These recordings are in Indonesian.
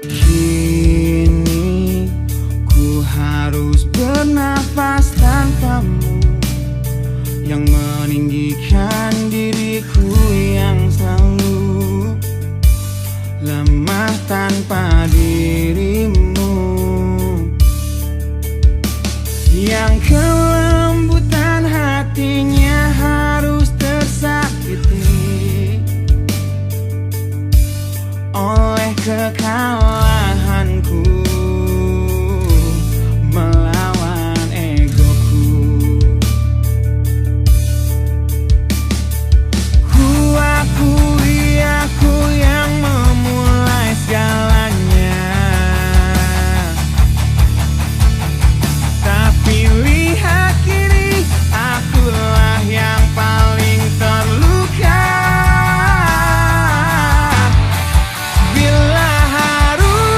Kini ku harus bernafas tanpamu, yang meninggikan diriku yang selalu lemah tanpa dirimu, yang kelembutan hatinya harus tersakiti oleh kekalahanku melawan egoku. Ku akui aku yang memulai segalanya, tapi lihat kini akulah yang paling terluka. Bila harus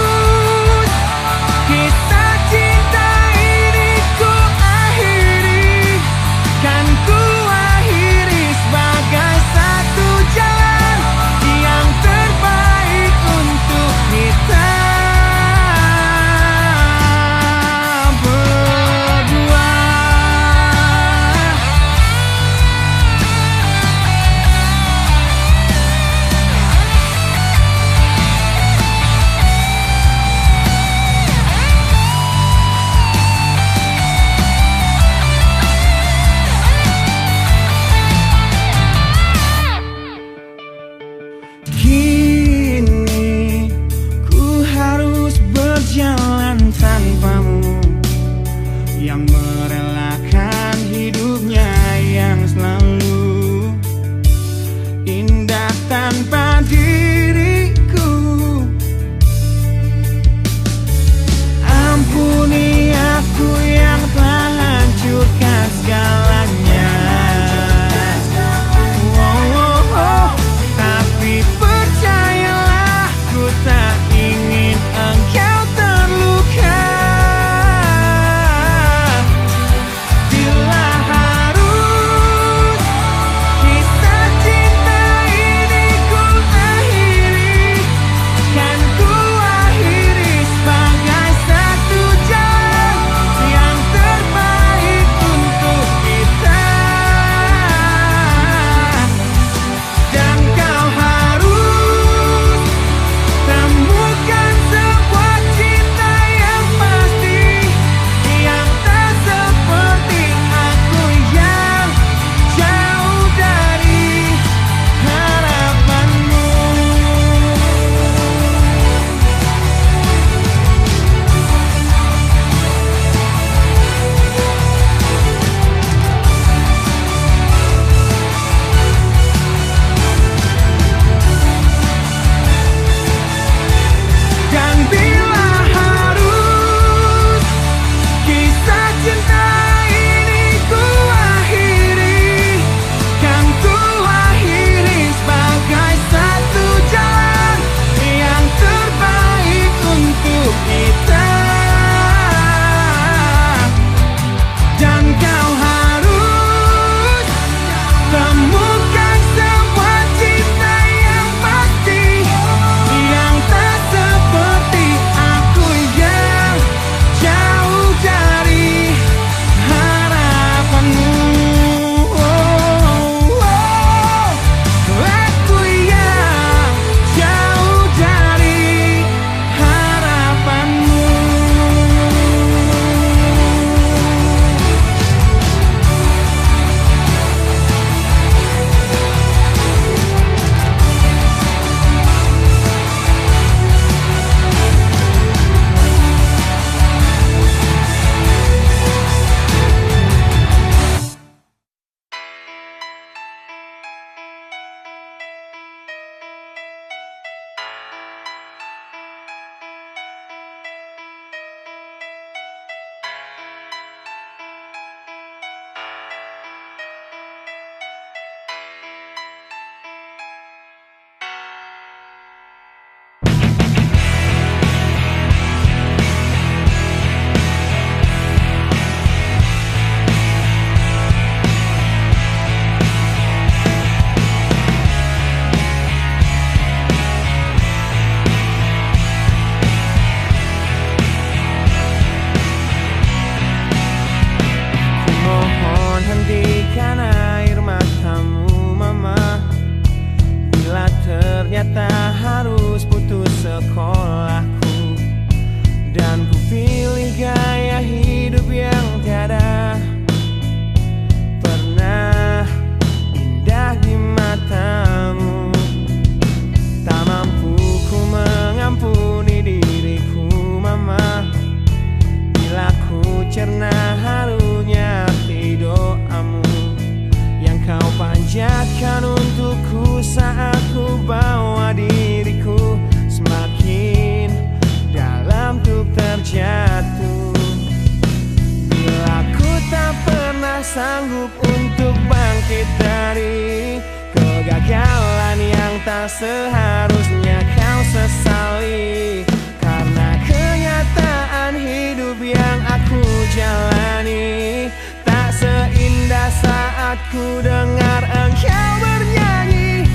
tak seharusnya kau sesali. Karena kenyataan hidup yang aku jalani tak seindah saat ku dengar engkau bernyanyi.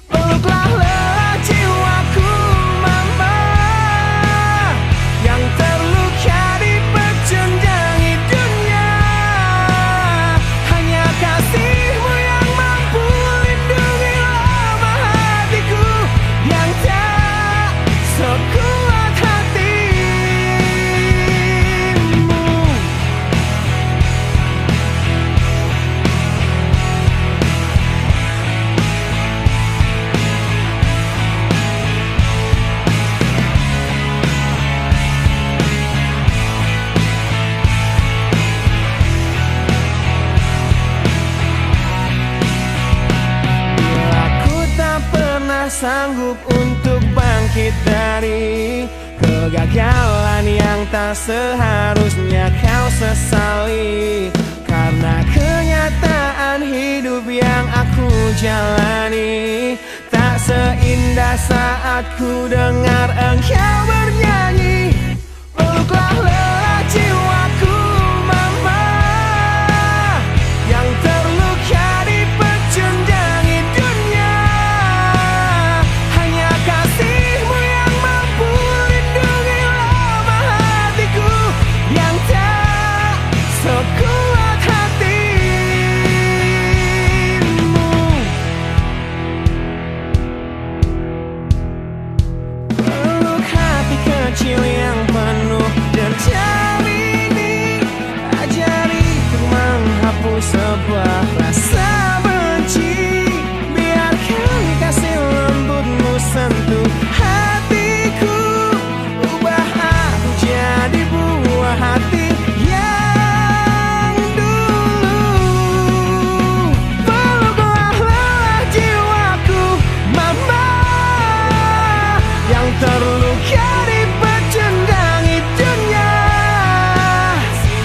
Peluklah lelah jiwaku mama, yang terluka dipecundangi dunia. Hanya kasihmu yang mampu lindungi lemah hatiku yang tak sekuat hatimu. Bila ku tak pernah sanggup untuk bangkit dari kegagalan yang tak seharusnya kau sesali. Karena kenyataan hidup yang aku jalani tak seindah saat ku dengar engkau bernyanyi. Peluklah lelah jiwaku mama, yang terluka dipecundangi dunia. Hanya kasihmu yang mampu lindungi lemah hatiku yang tak sekuat hatimu. Peluk hati kecil yang penuh dendam ini, ajari untuk menghapus sebuah rasa benci. Biarkan kasih lembutmu sentuh hatiku, ubah aku jadi buah hati yang dulu. Peluklah lelah jiwaku mama, yang terluka dipecundangi dunia.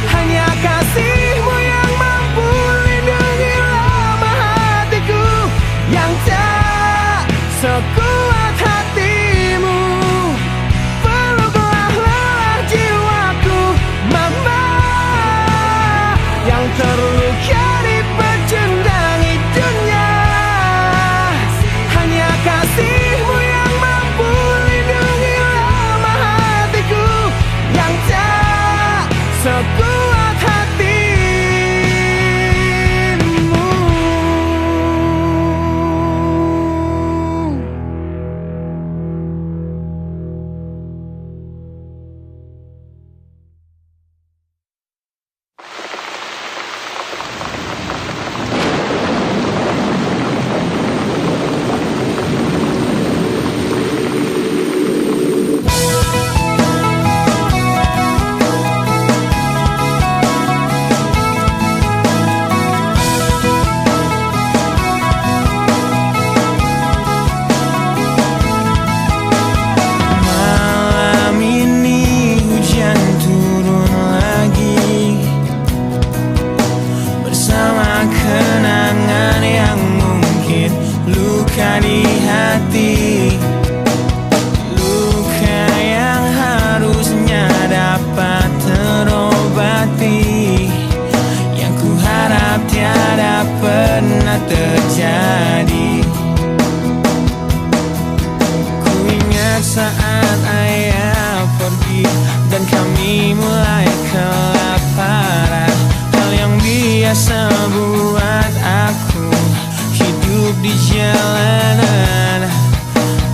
Hanya kasihmu yang mampu lindungi lemah hatiku yang tak sekuat hatimu. Peluklah lelah jiwaku mama, yang terluka dipecundangi dunia. Hanya kasihmu yang mampu lindungi lemah hatiku yang tak sekuat hatimu. Malam ini hujan turun lagi, bersama kenangan yang mungkin luka di hati. Luka yang harusnya dapat terobati, yang ku harap tiada pernah terjadi. Ku ingat saat ayah pergi dan kami mulai kelaparan, hal yang biasa buat aku hidup di jalanan.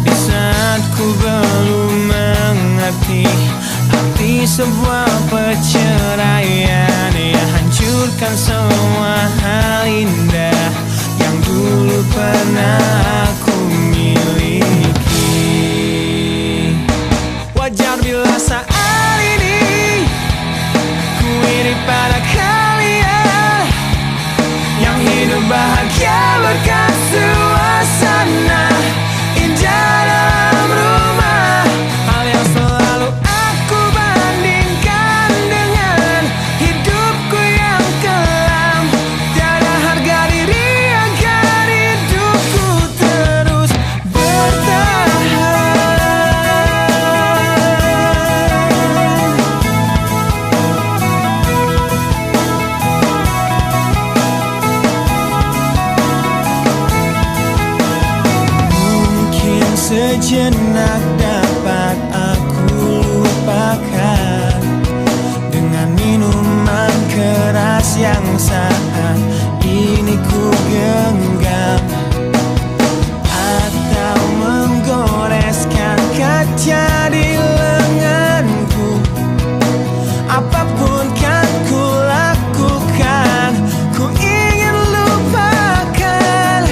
Di saat ku belum mengerti arti sebuah perceraian yang hancurkan semua hal indah yang dulu pernah aku miliki. Wajar bila saat ini ku iri pada kalian yang hidup bahagia berkat suasana indah dalam rumah. Hal yang selalu aku bandingkan dengan hidupku yang kelam. Tiada harga diri akan hidupku sejenak dapat aku lupakan dengan minuman keras yang saat ini ku genggam, atau menggoreskan kaca di lenganku. Apapun kan ku lakukan, ku ingin lupakan.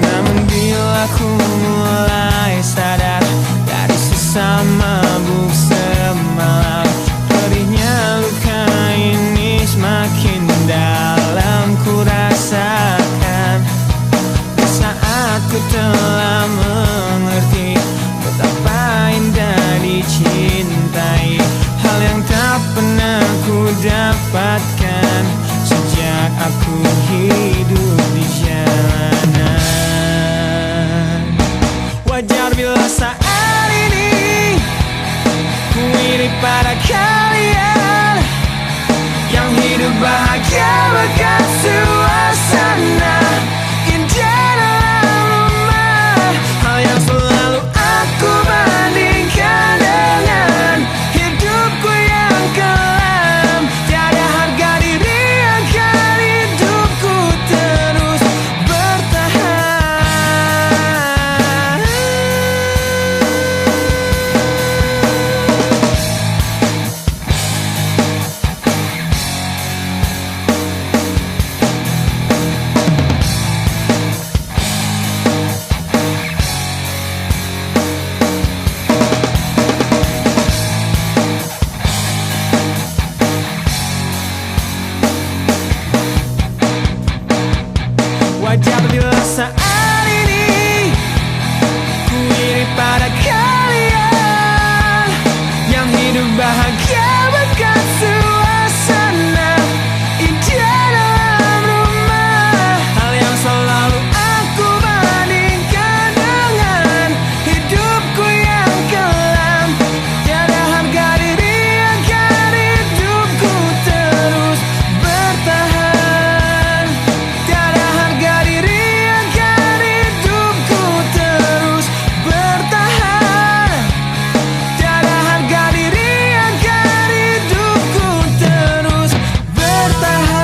Namun bila ku mulai sadar dari sesama mabuk semalam, perihnya luka ini semakin dalam ku rasakan. Di saat ku telah mengerti betapa indah dicintai, hal yang tak pernah ku dapatkan sejak aku hidup di jalanan. Wajar bila saat ini ku iri pada kalian yang hidup bahagia bahkan suasana indah dalam rumah. Hal yang selalu aku bandingkan dengan hidupku yang kelam. Tiada harga diri agar hidupku terus bertahan. Wajar bila saat ini ku iri pada kalian yang hidup bahagia bahkan suasana indah dalam rumah. Hal yang selalu aku bandingkan dengan hidupku yang kelam. Tiada harga diri agar hidupku terus bertahan. Tiada harga diri agar hidupku terus bertahan. Tiada harga diri agar hidupku terus bertahan.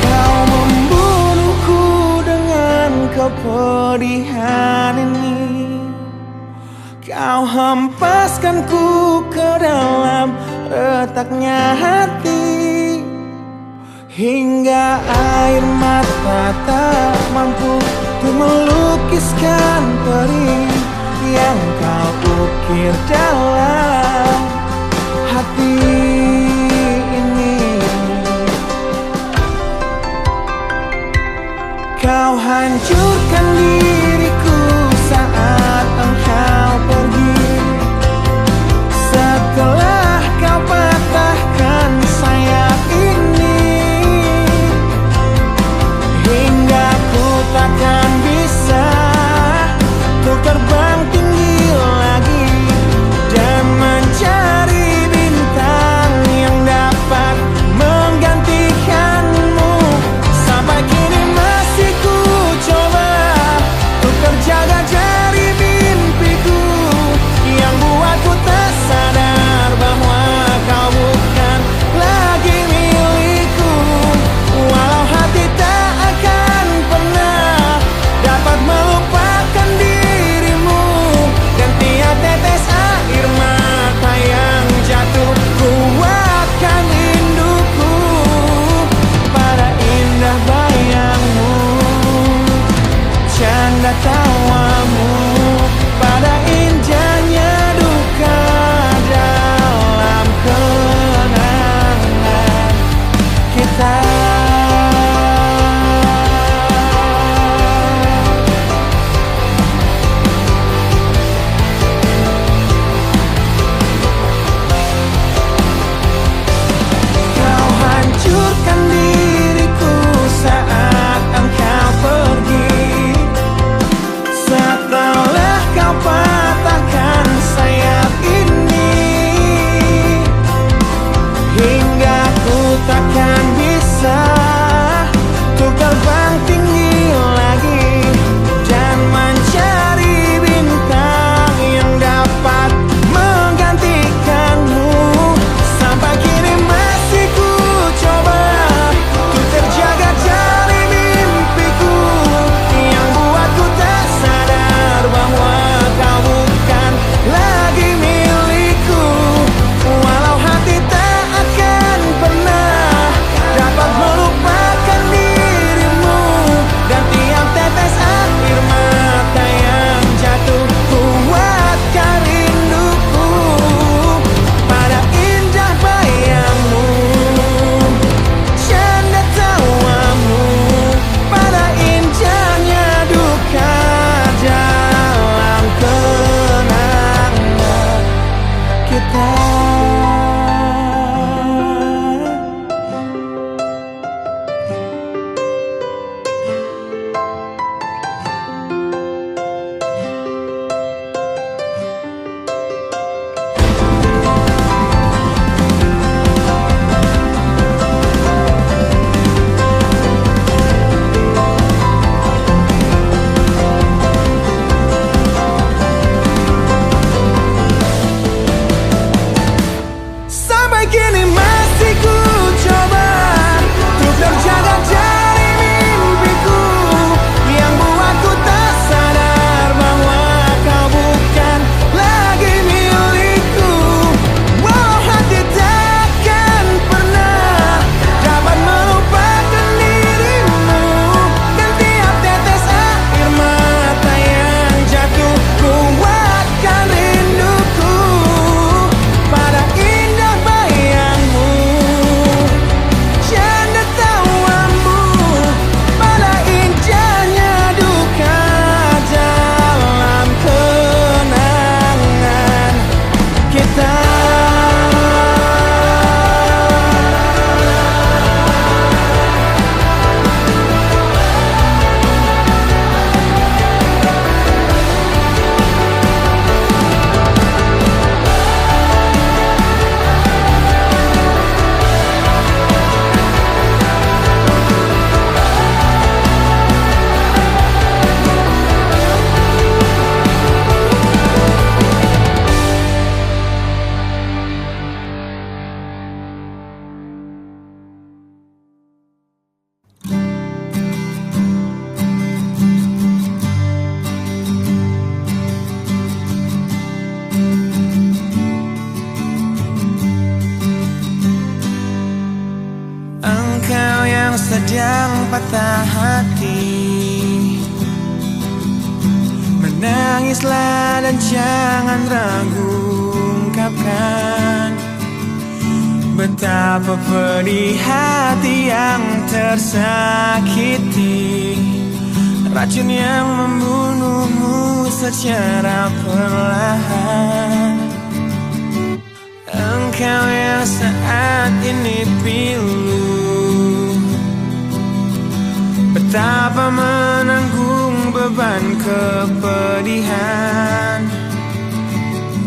Kau membunuhku dengan kepedihan ini. Kau hempaskanku ke dalam retaknya hati, hingga air mata tak mampu untuk melukiskan perih yang kau ukir dalam hati ini. Kau hancurkan diriku saat engkau pergi. Setelah kau patahkan sayap ini, hingga ku takkan bisa untuk terbang tinggi lagi dan mencari bintang yang dapat menggantikanmu. Sampai kini masih ku coba sedang patah hati. Menangislah dan jangan ragu ungkapkan betapa pedih hati yang tersakiti. Racun yang membunuhmu secara perlahan. Engkau yang saat ini pilu, betapa menanggung beban kepedihan.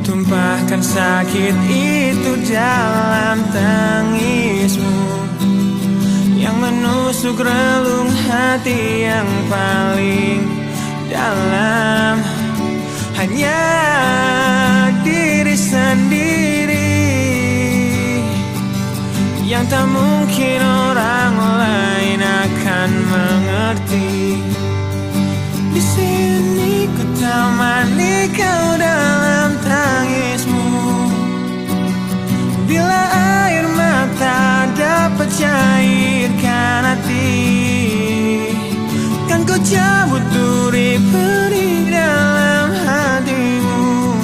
Tumpahkan sakit itu dalam tangismu yang menusuk relung hati yang paling dalam. Hanya diri sendiri yang tak mungkin orang lain akan mengerti. Di sini ku temani kau dalam tangismu. Bila air mata dapat cairkan hati, kan ku cabut duri pedih dalam hatimu,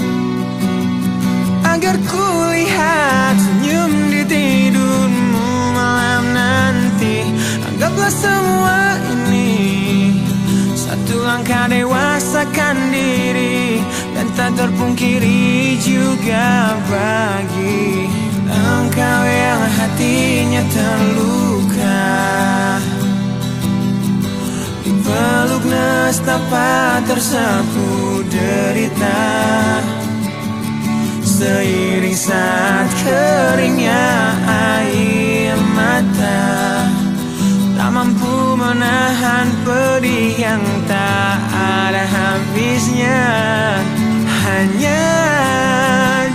agar ku lihat senyum di tidurmu malam nanti. Anggaplah semua ini satu langkah dewasakan diri, dan tak terpungkiri juga bagi engkau yang hatinya terluka. Dipeluk nestapa tersapu derita, seiring saat keringnya air mata. Tak mampu menahan pedih yang tak ada habisnya. Hanya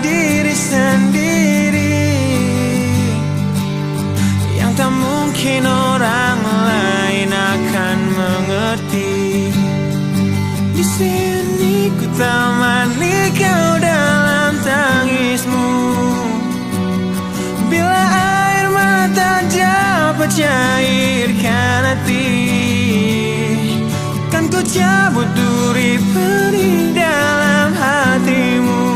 diri sendiri yang tak mungkin orang lain akan mengerti. Di sini ku temani kau dalam tangismu. Bila air mata dapat cairkan hati, kan ku cabut duri pedih dalam hatimu,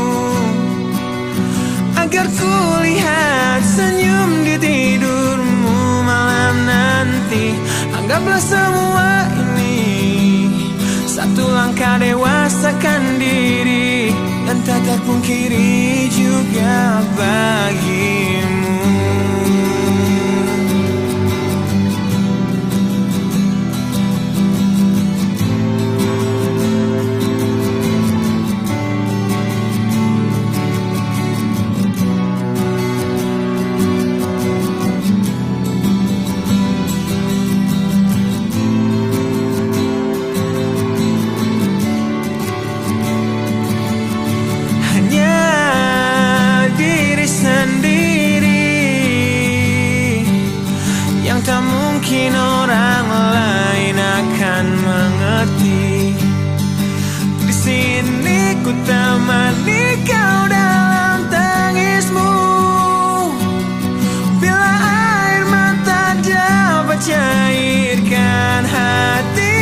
agar ku lihat senyum di tidurmu malam nanti. Anggaplah semua ini satu langkah dewasakan diri, dan tak terpungkiri juga bagimu. Mungkin orang lain akan mengerti. Di sini ku temani kau dalam tangismu. Bila air mata dapat cairkan hati,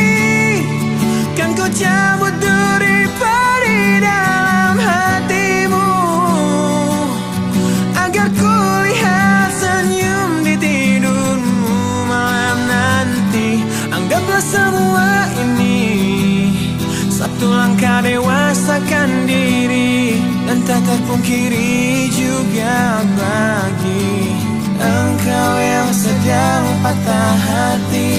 kan ku cabut duri pedih dalam hatimu, agar ku lihat senyum di tidurmu malam nanti. Anggaplah semua ini satu langkah dewasakan diri, dan tak terpungkiri juga bagi engkau yang sedang patah hati.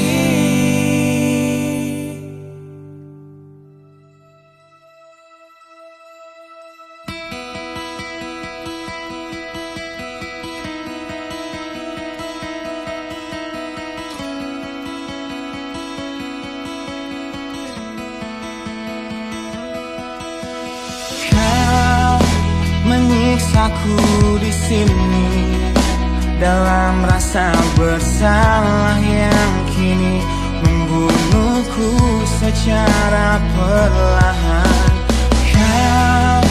Menyiksaku di sini dalam rasa bersalah yang kini membunuhku secara perlahan. Kau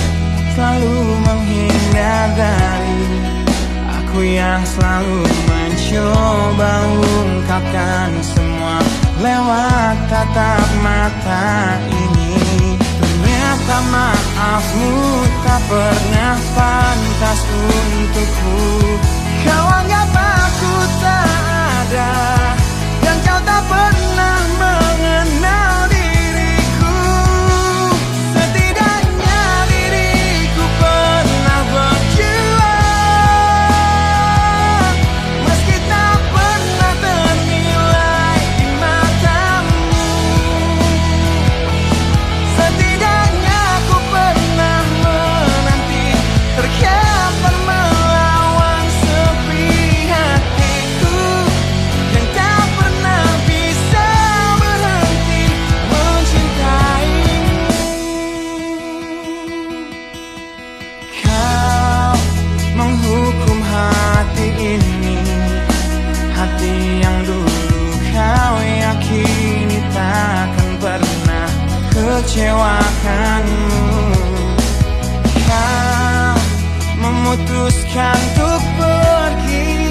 selalu menghindar dari aku yang selalu mencoba ungkapkan kita ini. Ternyata maafmu tak pernah pantas untukku. Kau anggap aku tak ada, dan kau tak pernah mengenal diriku. Setidaknya diriku pernah berjuang, meski tak pernah ternilai di matamu. Setidaknya aku pernah menanti, terkapan melawan sepi hatiku yang tak pernah bisa berhenti mencintaimu. Kau menghukum hati ini, hati yang dulu kau yakini takkan pernah kecewakanmu. Kau memutuskan untuk pergi,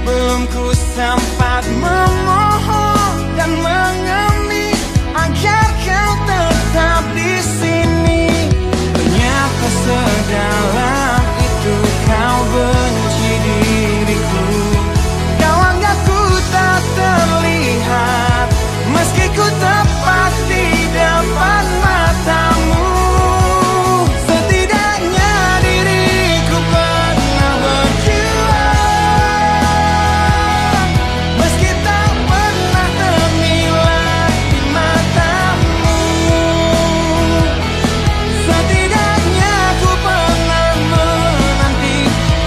belum ku sempat memohon dan mengemis agar kau tetap di sini. Ternyata sedalam itu kau benci diriku. Kau anggap ku tak terlihat, meski ku tepat di depan matamu. Setidaknya diriku pernah berjuang, meski tak pernah ternilai di matamu. Setidaknya ku pernah menanti,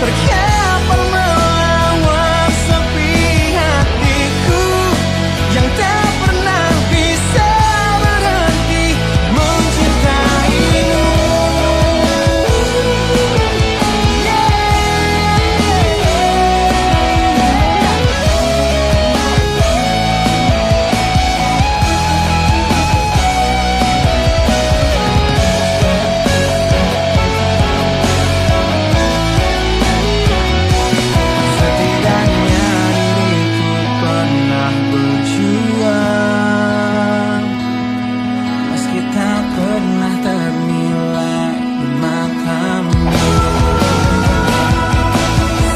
terkapan melawan sepi hatiku yang tak pernah bisa berhenti mencintaimu. Setidaknya diriku pernah berjuang, meski tak pernah ternilai di matamu.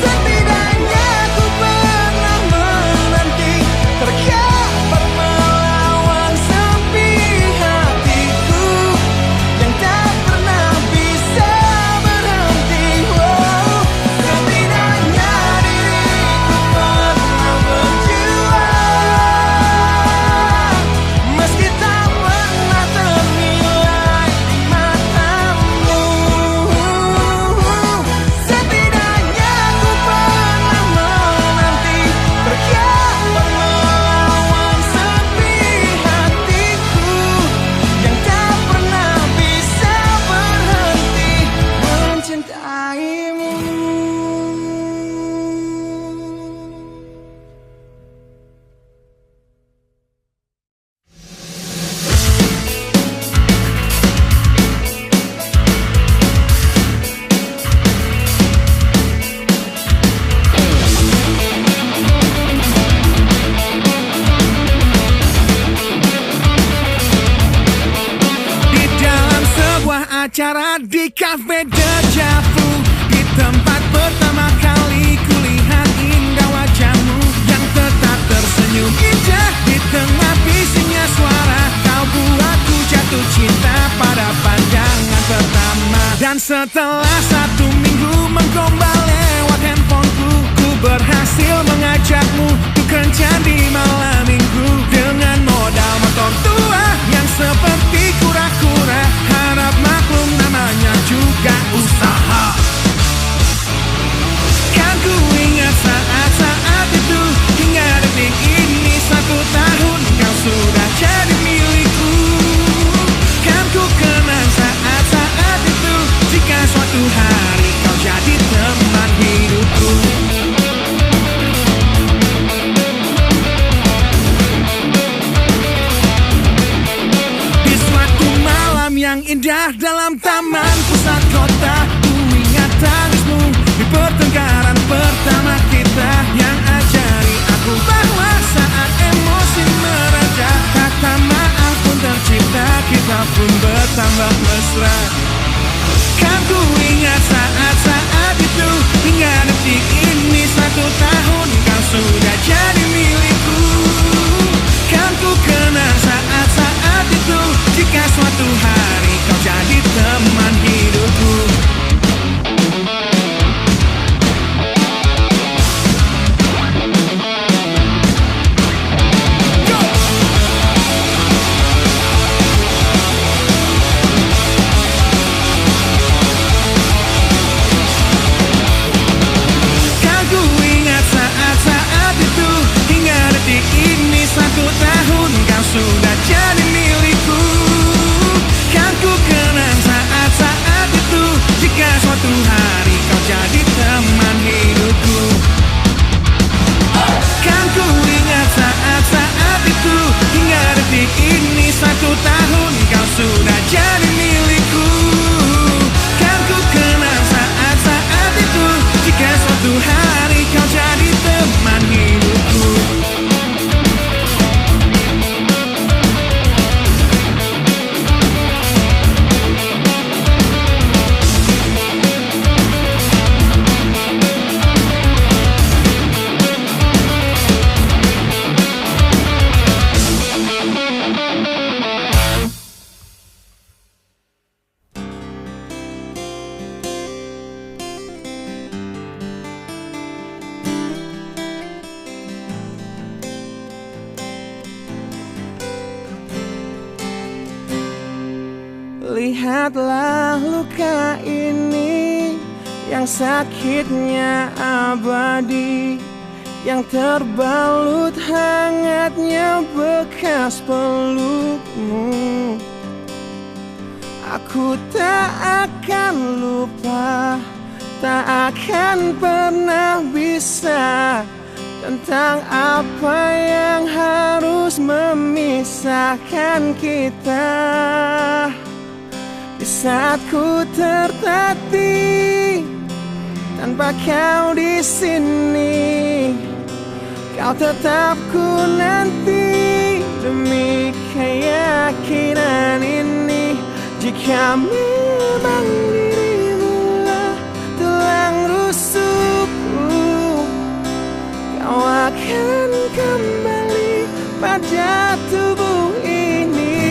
Setidaknya ku pernah menanti, terkapan melawan sepi hatiku yang tak pernah bisa berhenti. Setidaknya diriku pernah berjuang, meski tak pernah ternilai di matamu. Setidaknya ku pernah menanti, terkapan melawan sepi hatiku yang tak pernah bisa berhenti mencintaimu. Di dalam sebuah acara di Cafe Deja Vu, di tempat pertama kali kulihat indah wajahmu yang tetap tersenyum indah di tengah bisingnya suara. Kau buatku jatuh cinta pada pandangan pertama. Dan setelah 1 minggu menggombal lewat handphoneku, ku berhasil mengajakmu untuk kencan di malam minggu dengan modal motor tua yang seperti kura-kura. Harap maklum namanya juga usaha. Kan ku ingat saat-saat itu, hingga detik ini 1 tahun kau sudah jadi milikku. Kan ku kenang saat-saat itu, jika suatu hari kau jadi teman hidupku. Di suatu malam yang indah dalam taman pusat kota, ku ingat tangismu di pertengkaran pertama kita yang ajari aku bahwa saat emosi mereda, kata maaf pun tercipta. kita pun bertambah mesra. Kan ku ingat saat-saat itu, hingga detik ini 1 tahun kau sudah jadi milikku. Kan ku kenang saat-saat itu, jika suatu hari kau jadi teman hidupku. Sudah jadi milikku. Kan ku kenang saat-saat itu, jika suatu hari kau jadi teman hidupku. Kan ku ingat saat-saat itu, hingga detik ini 1 tahun kau sudah jadi milikku. Kan ku kenang saat-saat itu, jika suatu hari kau jadi teman hidupku. Lihatlah luka ini, yang sakitnya abadi, yang terbalut hangatnya bekas pelukmu. Aku tak akan lupa, tak akan pernah bisa, tentang apa yang harus memisahkan kita. Di saat ku tertatih tanpa kau di sini, kau tetap ku nanti demi keyakinan ini. Jika memang dirimu lah tulang rusukku, kau akan kembali pada tubuh ini.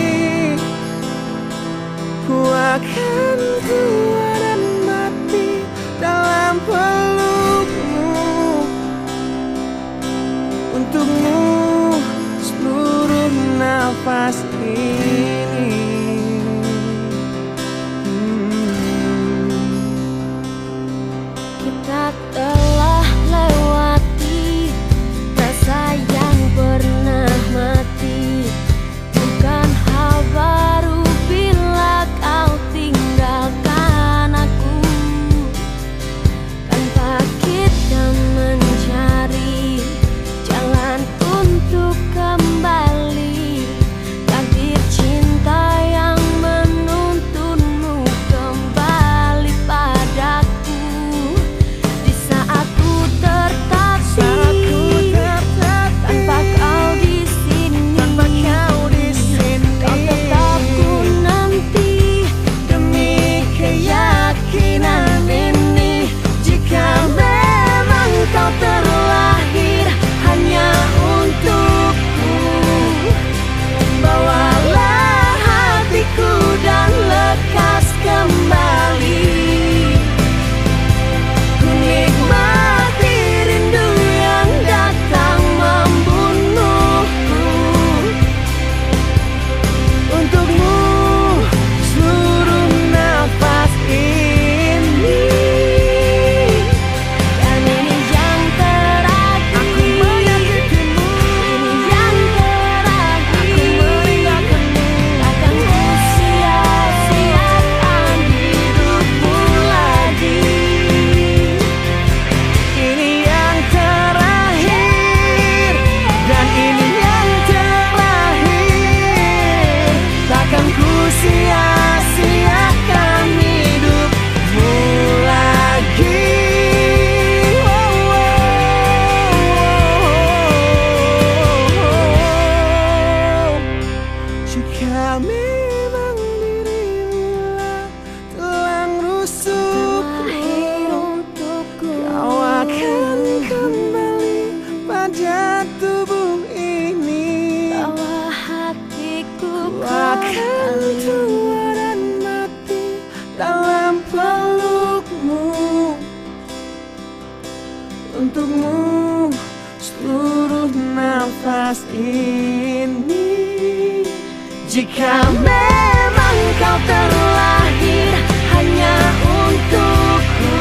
Ku akan kuat dan mati dalam pelukmu, untukmu seluruh nafas ini. Kita telah lewati rasa yang pernah mati, bukan hal baru bila kau tinggalkan. untukmu seluruh nafas ini. Jika memang kau terlahir hanya untukku,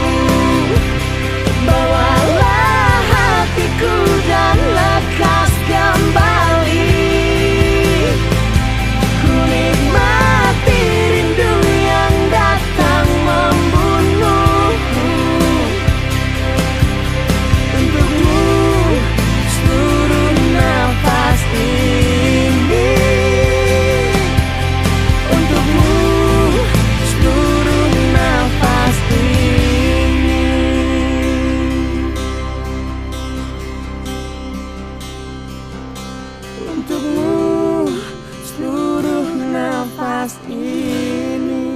bawalah hatiku dan lekas kembali. Ku nikmati rindu yang datang membunuhku. Untukmu seluruh nafas ini. Untukmu seluruh nafas ini. Untukmu seluruh nafas ini.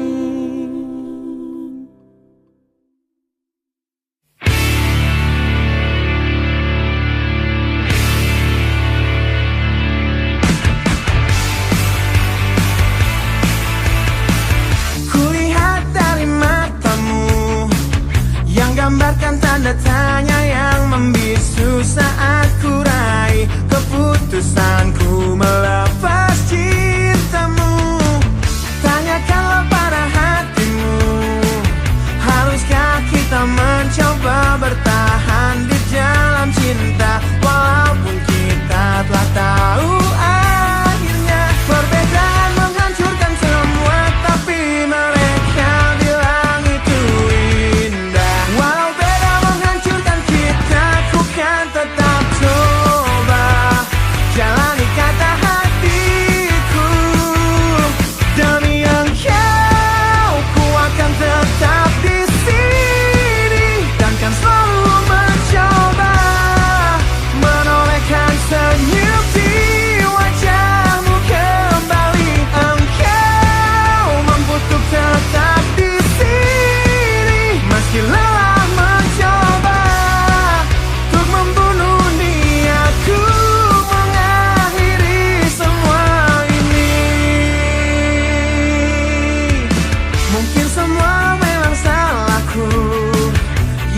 Kulihat dari matamu yang gambarkan tanda tanya yang membisu saat ku raih keputusanku melepas cintamu. Tanyakanlah pada hatimu, haruskah kita mencoba bertahan di dalam cinta, walaupun kita telah tahu akhirnya perbedaan menghancurkan semua, tapi mereka bilang itu indah. Walau beda menghancurkan kita, ku kan tetap coba jalani kata hatiku. Demi engkau, ku akan tetap di sini dan kan selalu mencoba menolehkan senyum di wajahmu kembali. Engkau mampu untuk tetap di sini meski lelah mencoba untuk membunuh niatku mengakhiri semua ini. Mungkin semua memang salahku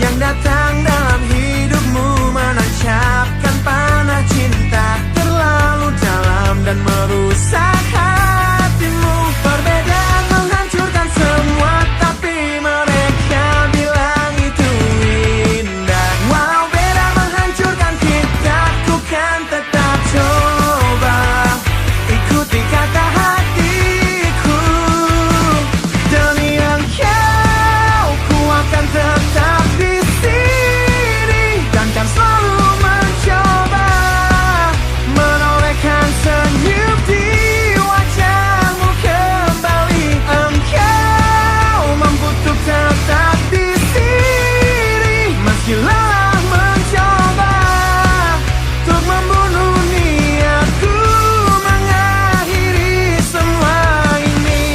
yang datang dalam hidupmu menancapkan panah cinta terlalu dalam dan merusak hatimu. Perbedaan menghancurkan semua, tapi mereka bilang itu indah. Walau beda menghancurkan kita, ku kan tetap coba ikuti kata hatiku. Demi engkau, ku akan tetap di sini dan kan selalu mencoba menolehkan senyum di wajahmu kembali. Engkau mampu untuk tetap di sini meski lelah mencoba untuk membunuh niatku mengakhiri semua ini.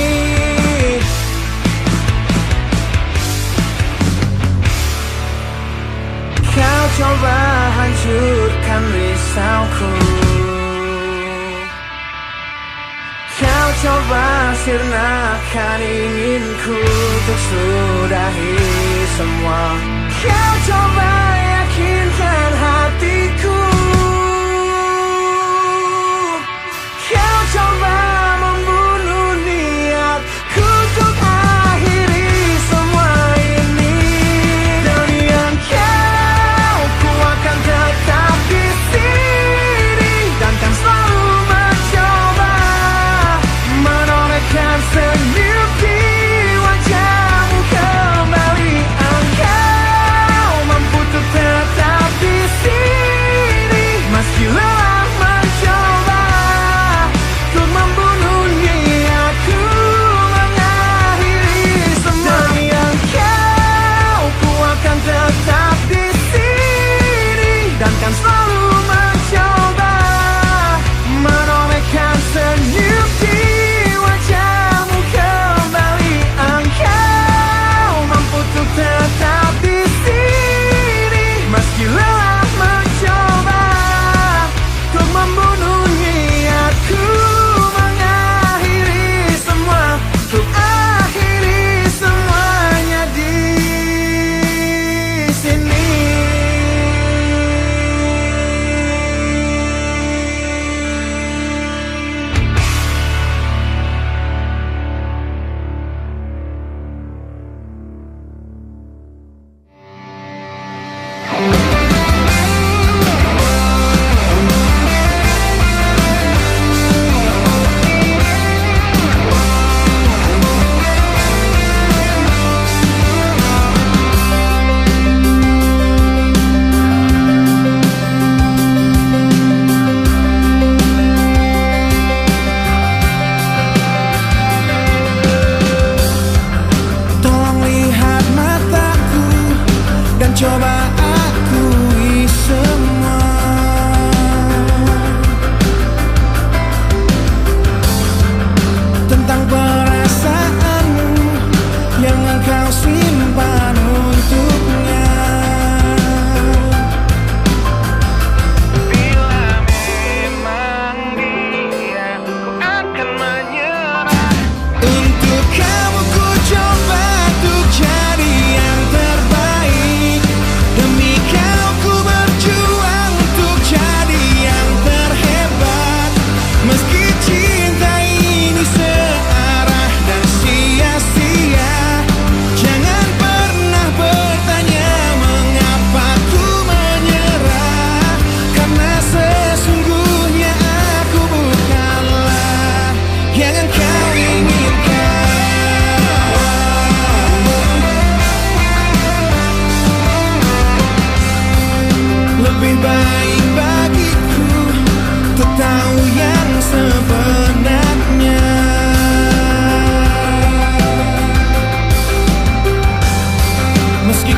Kau coba hancurkan risauku, kau coba sirnakan inginku untuk sudahi semua. Kau coba yakinkan hatiku, kau coba membunuh niatku untuk akhiri semua ini. Demi engkau, ku akan tetap di sini dan kan selalu mencoba menolehkan senyum di wajahmu kembali. Engkau mampu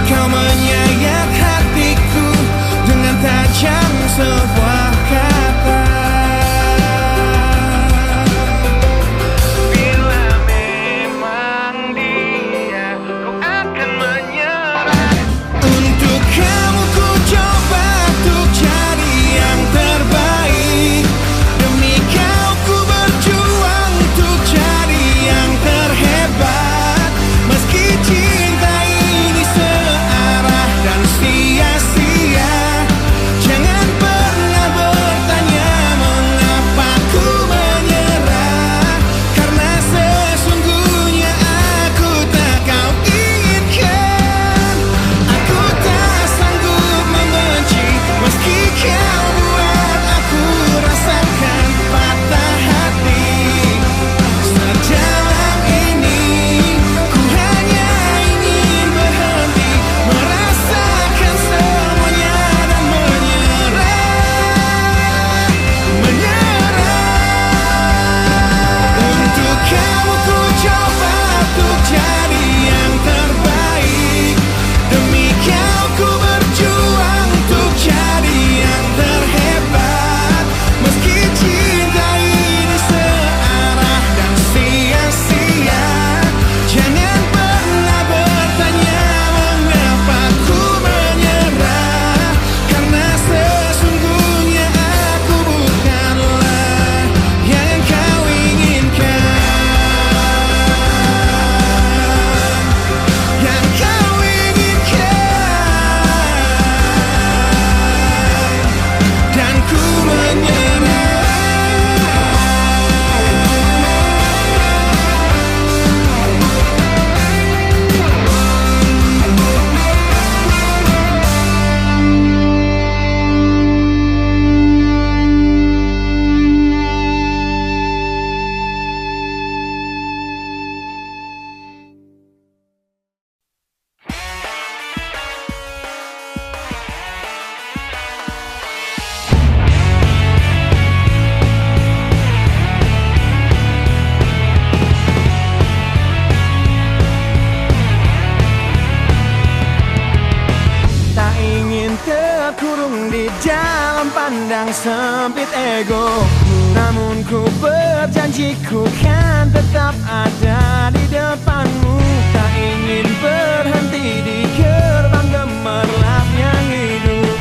Kau menyayat hatiku dengan tajam sebuah kata. Bila memang dia kau akan menyerah, untuk kamu ku coba untuk jadi yang terbaik. Demi kau ku berjuang untuk jadi yang terhebat. Meski cinta ini searah dan sia-sia, jangan pernah bertanya mengapa ku menyerah. Karena sesungguhnya aku tak kau inginkan. Aku tak sanggup membenci meski kau buat aku rasakan patah hati. Sejalan ini ku hanya ingin berhenti merasakan semuanya dan menyerah. Untuk kamu ku coba untuk jadi yang terbaik. Demi kau ku berjuang untuk jadi yang terhebat. Meski cinta ini searah dan sia-sia, jangan pernah bertanya mengapa ku menyerah. Karena sesungguhnya aku bukanlah yang kau inginkan. Yang kau inginkan. Dan ku menyerah. Tak ingin terkurung di dalam pandang sempit ego, namun ku berjanji ku kan tetap ada di depanmu. Tak ingin berhenti di gerbang gemerlapnya hidup,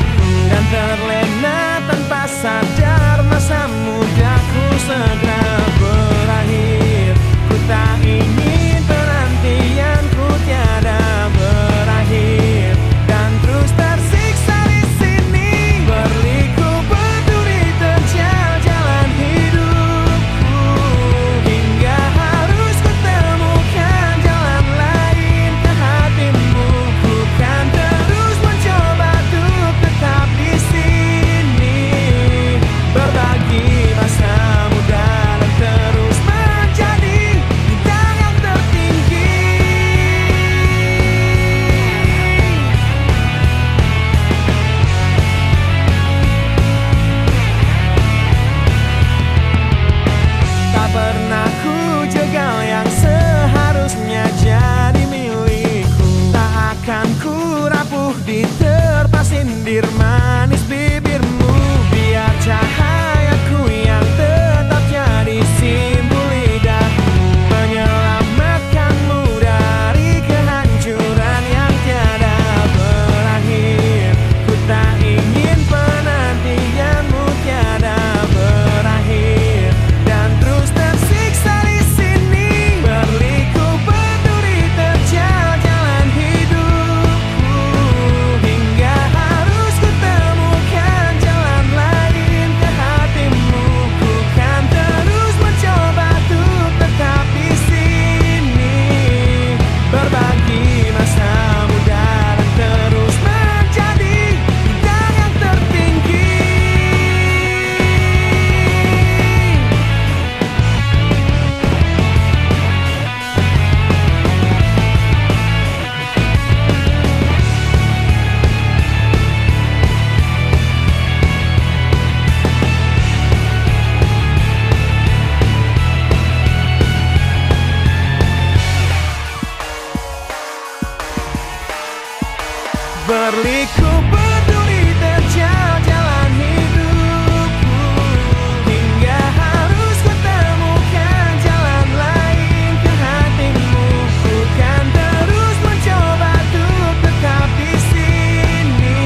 dan terlena tanpa sadar masa mudaku segera berakhir. Ku tak ingin penantianku tiada berakhir, dan terus tersiksa di sini berliku berduri terjal jalan hidupku, hingga harus ku temukan jalan Berliku peduli terjal jalan hidupku, hingga harus ku temukan jalan lain ke hatimu. Ku kan terus mencoba untuk tetap di sini,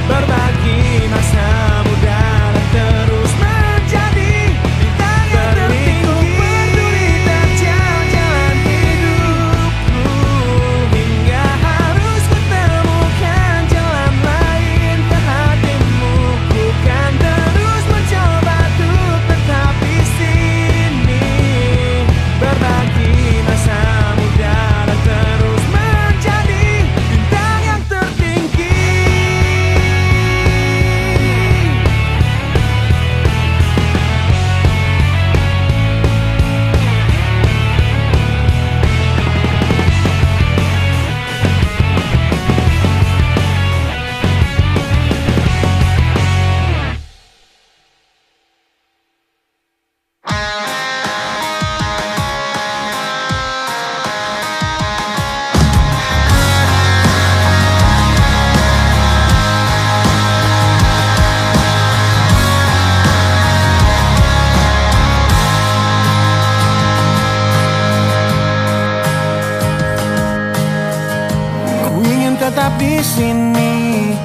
berbagi masa muda dan terus menjadi bintang yang tertinggi. Peduli terjal jalan hidupku, hingga harus ku temukan jalan lain ke hatimu. Ku kan terus mencoba untuk tetap di sini, berbagi masa muda dan terus menjadi bintang yang tertinggi. Ku ingin tetap di sini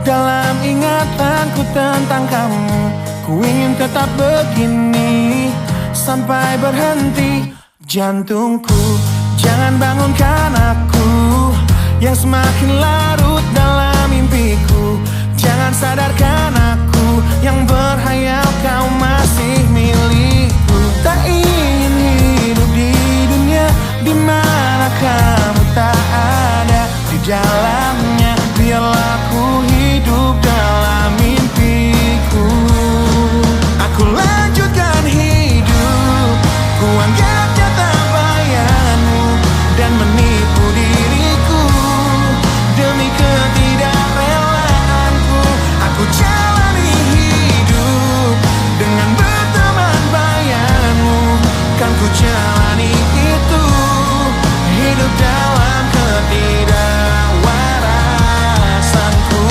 dalam ingatanku tentang kamu. Ku ingin tetap begini sampai berhenti jantungku. Jangan bangunkan aku yang semakin larut dalam mimpiku. Jangan sadarkan aku yang berhayal kau masih milikku. Tak ingin hidup di dunia di mana kamu tak ada di dalamnya. Biarlah ku hidup dalam mimpiku. Aku lanjutkan hidup, ku anggap nyata bayanmu dan menipu diriku demi ketidakrelaanku. Aku jalani hidup dengan berteman bayanmu. Kan ku jalani itu, hidup dalam ketidakwarasanku.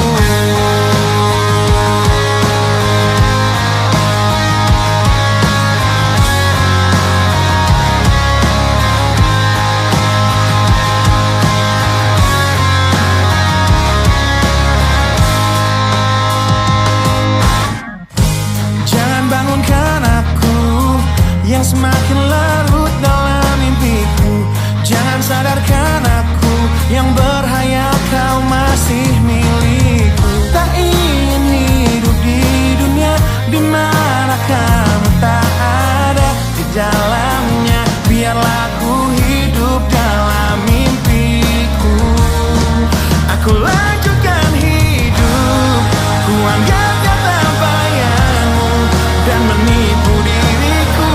Jangan bangunkan aku yang semakin larut dalam mimpiku. Jangan sadarkan aku yang berhayal kau masih milikku. Tak ingin hidup di dunia di mana kamu tak ada di dalamnya. Biarlah ku hidup dalam mimpiku. Aku lanjutkan hidup, ku anggap nyata bayangmu dan menipu diriku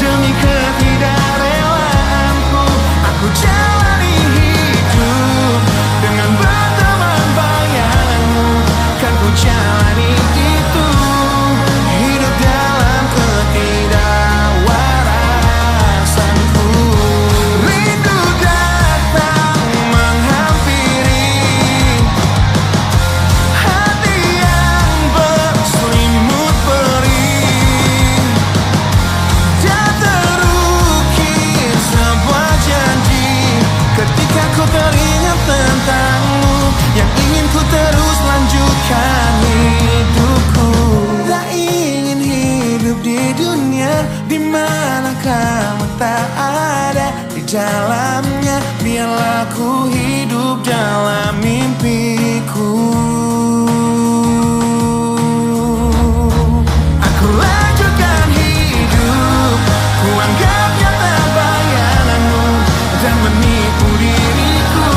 demi ketidakrelaanku. Aku jalani hidup dengan berteman bayanmu. Kan ku jalani itu, hidup dalam ketidakwarasanku. Rindu datang menghampiri hati yang berselimut perih, dan terukir sebuah janji ketika ku teringat tentangmu, yang ingin ku terus lanjutkan hidupku. Tak ingin hidup di dunia di mana kamu tak ada di dalamnya. Biarlah ku hidup dalam mimpiku. Aku lanjutkan hidup, ku anggap nyata bayanganmu dan menipu diriku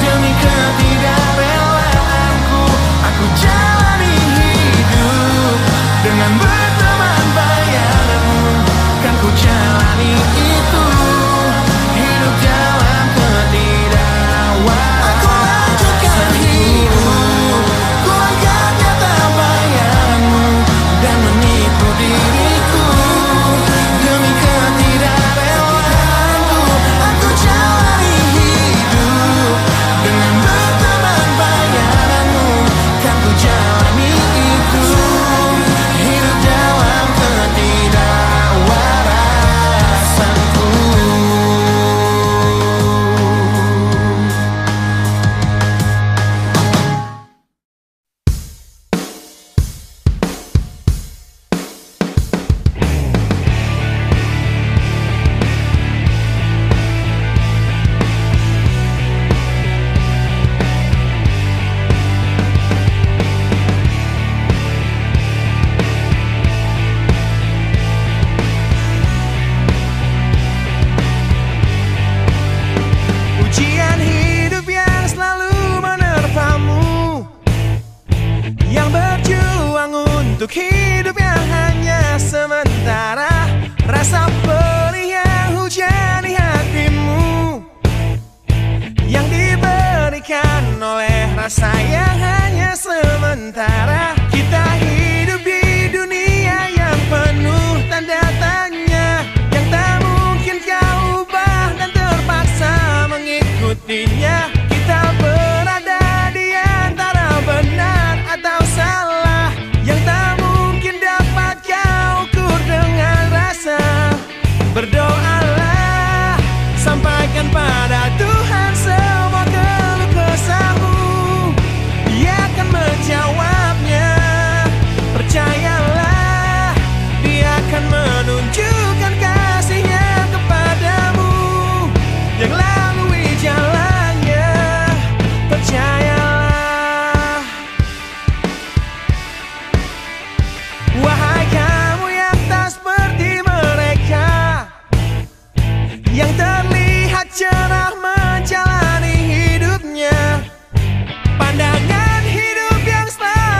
demi ketidakrelaanku. Aku jalani hidup dengan berteman bayanganmu. Kan ku jalani itu, hidup dalam ketidakwarasanku. untuk hidup yang hanya sementara. Rasa perih yang hujani hatimu, yang diberikan oleh rasa yang hanya sementara. Kita hidup di dunia yang penuh tanda tanya, yang tak mungkin kau ubah dan terpaksa mengikutinya. Kita berada di antara benar atau salah, yang tak mungkin dapat kau ukur dengan rasa. Berdoalah, sampaikan pada Tuhan semua keluh kesahmu, Dia akan menjawabnya. Percayalah, Dia akan menunjukkan kasih-Nya kepadamu, yang lalui jalannya. Percayalah. Wahai kamu yang tak seperti mereka, yang terlihat cerah menjalani hidupnya, pandangan hidup yang selalu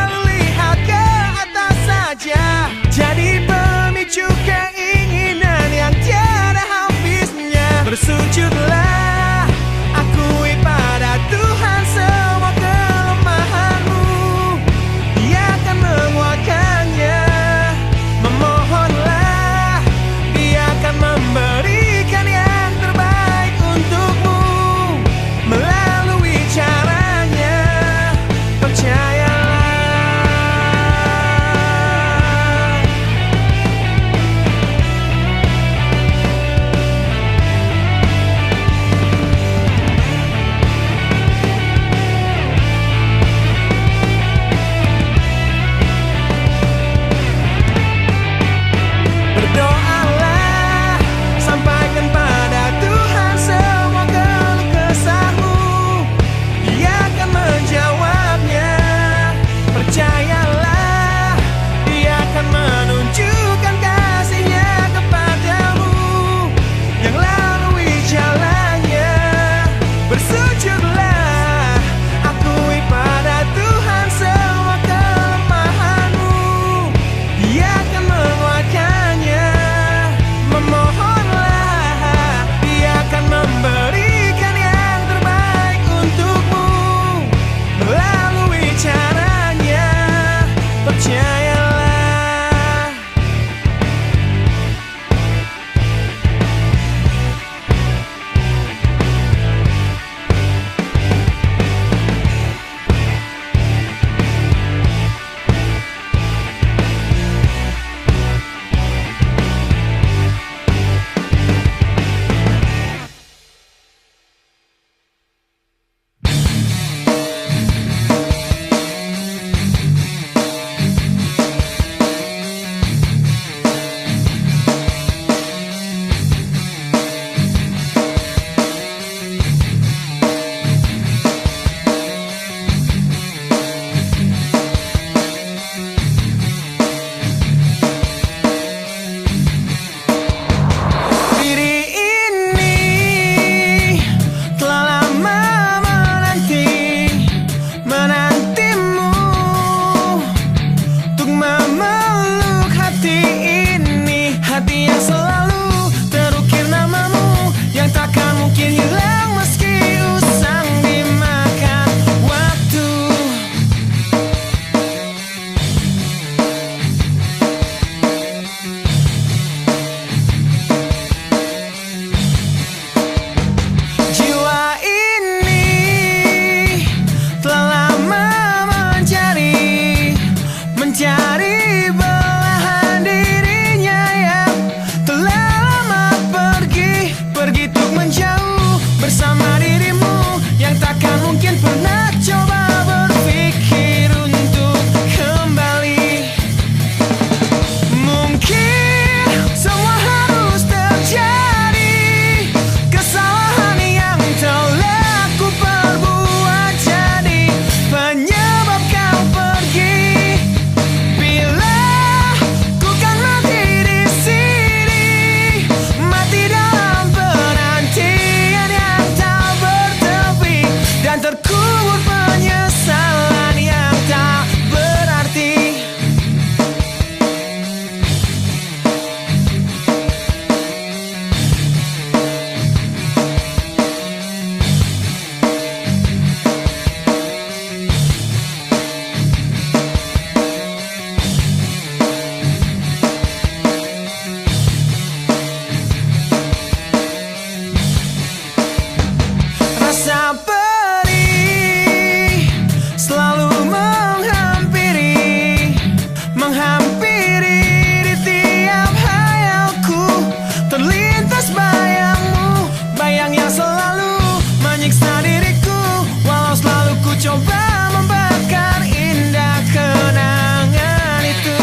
menyiksa diriku, walau selalu ku coba membakar indah kenangan itu.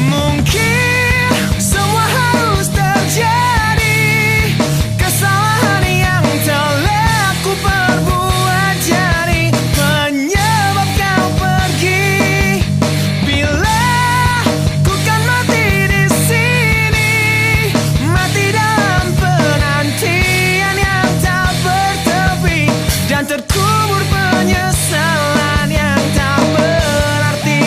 Mungkin semua harus terjadi, kesalahan yang telah ku perbuat jadi penyebab kau pergi. Bila ku kan mati di sini, mati dalam penantian yang tak bertepi, dan terkubur penyesalan yang tak berarti.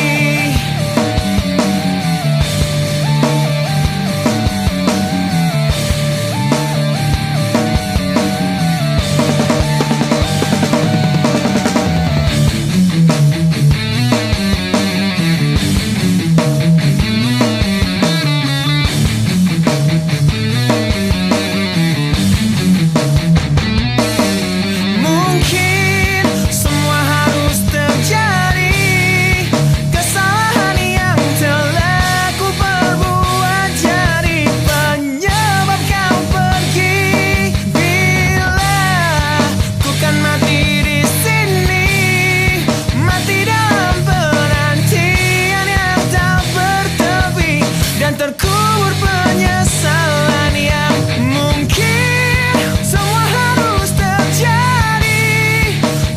Mungkin semua harus terjadi, kesalahan yang telah ku perbuat jadi penyebab kau pergi. Bila ku kan mati di sini, mati dalam penantian yang tak bertepi, dan terkubur penyesalan yang mungkin semua harus terjadi,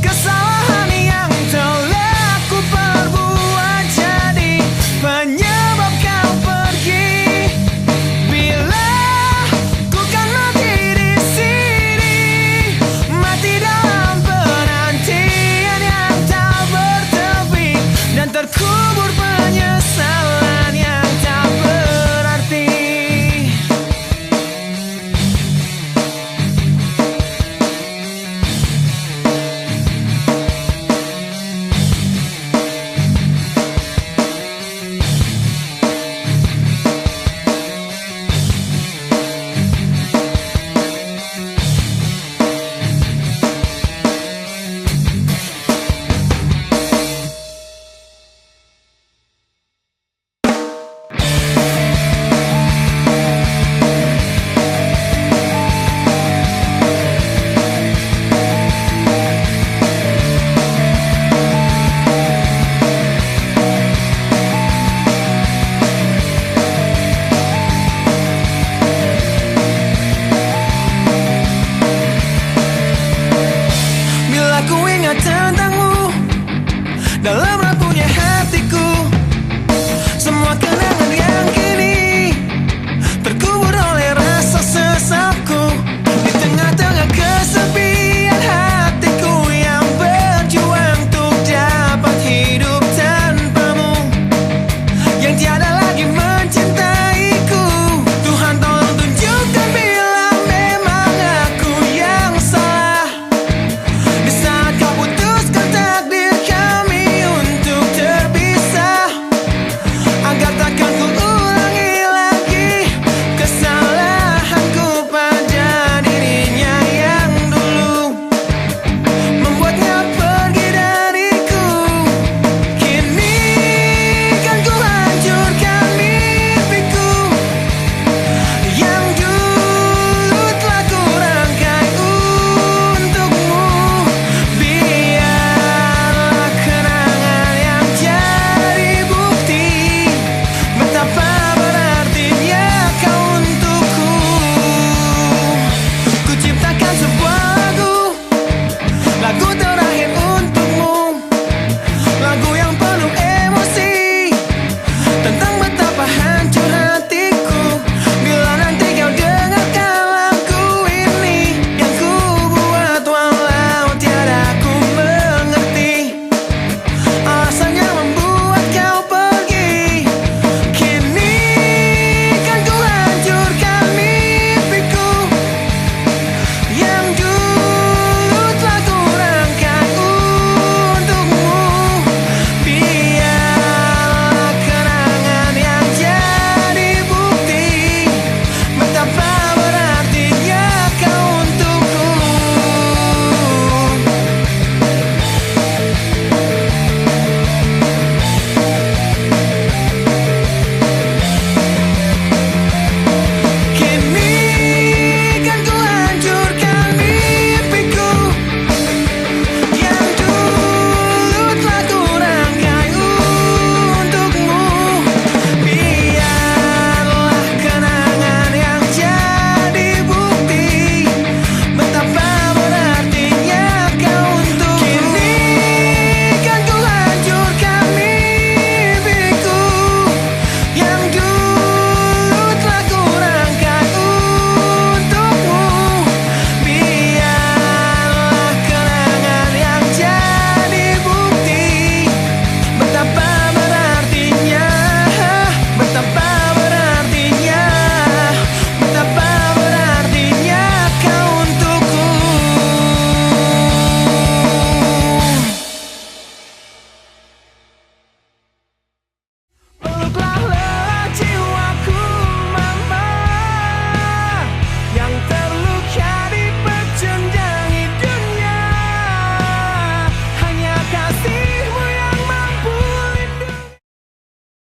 kesalahan yang telah ku perbuat jadi penyebab kau pergi. Bila ku kan mati di sini, mati dalam penantian yang tak bertepi, dan terkubur penyesalan yang tak berarti. Bila ku ingat tentangmu dalam